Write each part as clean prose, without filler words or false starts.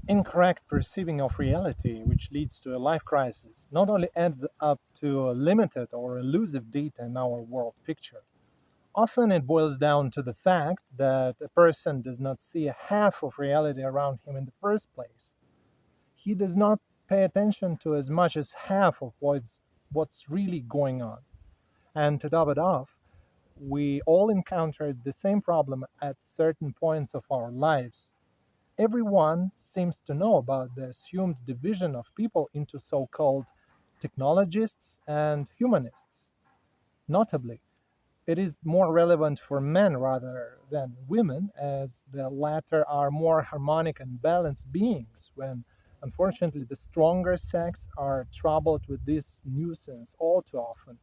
Incorrect perceiving of reality, which leads to a life crisis, not only adds up to limited or elusive data in our world picture. Often it boils down to the fact that a person does not see a half of reality around him in the first place. He does not pay attention to as much as half of what's really going on. And to top it off, we all encountered the same problem at certain points of our lives. Everyone seems to know about the assumed division of people into so called technologists and humanists. Notably, it is more relevant for men rather than women, as the latter are more harmonic and balanced beings, when unfortunately the stronger sex are troubled with this nuisance all too often.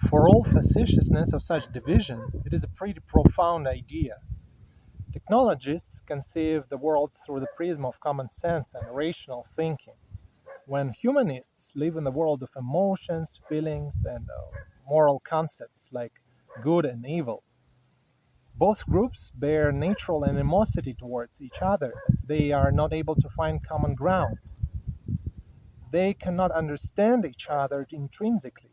For all facetiousness of such division, it is a pretty profound idea. Technologists conceive the world through the prism of common sense and rational thinking, when humanists live in the world of emotions, feelings, and moral concepts like good and evil. Both groups bear natural animosity towards each other as they are not able to find common ground. They cannot understand each other intrinsically.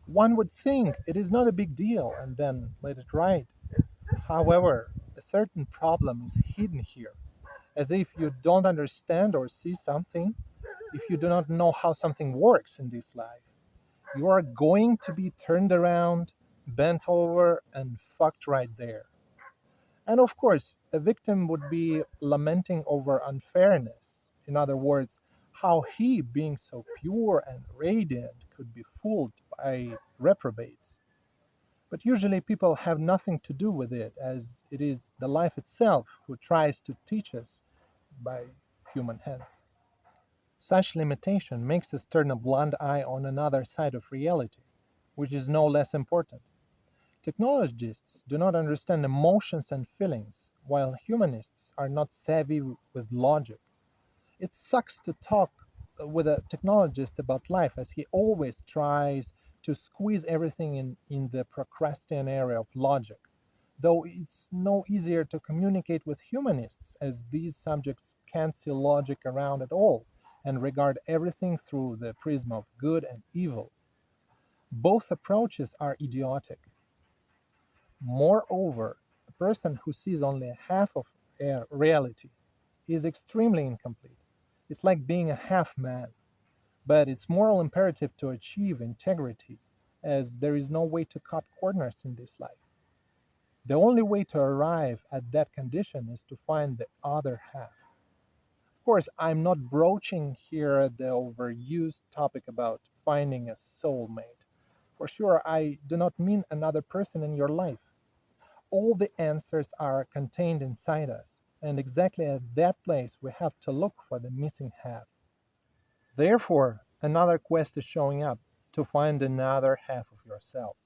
One would think it is not a big deal and then let it ride. However, a certain problem is hidden here, as if you don't understand or see something, if you do not know how something works in this life, you are going to be turned around, bent over, and fucked right there. And of course, a victim would be lamenting over unfairness. In other words, how he, being so pure and radiant, could be fooled by reprobates. But usually people have nothing to do with it, as it is the life itself who tries to teach us by human hands. Such limitation makes us turn a blind eye on another side of reality, which is no less important. Technologists do not understand emotions and feelings, while humanists are not savvy with logic. It sucks to talk with a technologist about life as he always tries to squeeze everything in the Procrustean area of logic. Though it's no easier to communicate with humanists as these subjects can't see logic around at all and regard everything through the prism of good and evil. Both approaches are idiotic. Moreover, a person who sees only half of reality is extremely incomplete. It's like being a half man, but it's moral imperative to achieve integrity, as there is no way to cut corners in this life. The only way to arrive at that condition is to find the other half. Of course, I'm not broaching here the overused topic about finding a soulmate. For sure, I do not mean another person in your life. All the answers are contained inside us, and exactly at that place we have to look for the missing half. Therefore, another quest is showing up to find another half of yourself.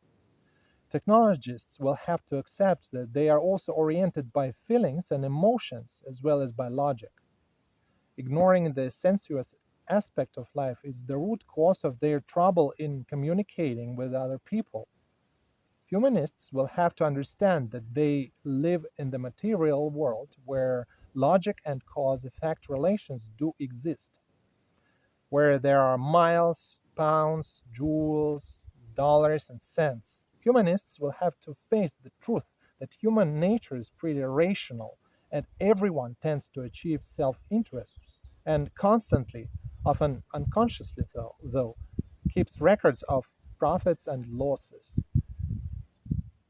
Technologists will have to accept that they are also oriented by feelings and emotions as well as by logic. Ignoring the sensuous aspect of life is the root cause of their trouble in communicating with other people. Humanists will have to understand that they live in the material world where logic and cause effect relations do exist, where there are miles, pounds, joules, dollars, and cents. Humanists will have to face the truth that human nature is pretty rational and everyone tends to achieve self interests and constantly, often unconsciously though, keeps records of profits and losses.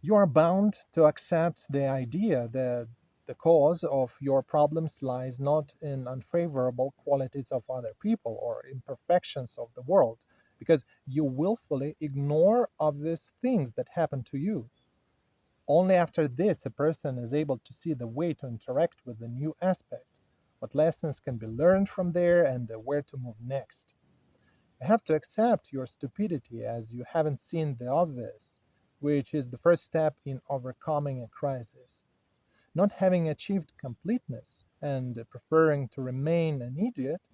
You are bound to accept the idea that the cause of your problems lies not in unfavorable qualities of other people or imperfections of the world, because you willfully ignore obvious things that happen to you. Only after this a person is able to see the way to interact with the new aspect, what lessons can be learned from there, and where to move next. You have to accept your stupidity as you haven't seen the obvious, which is the first step in overcoming a crisis. Not having achieved completeness and preferring to remain an idiot,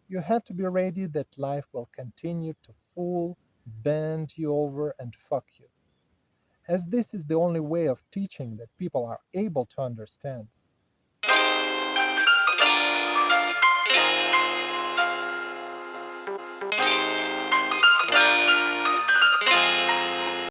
you have to be ready that life will continue to fool, bend you over, and fuck you. As this is the only way of teaching that people are able to understand.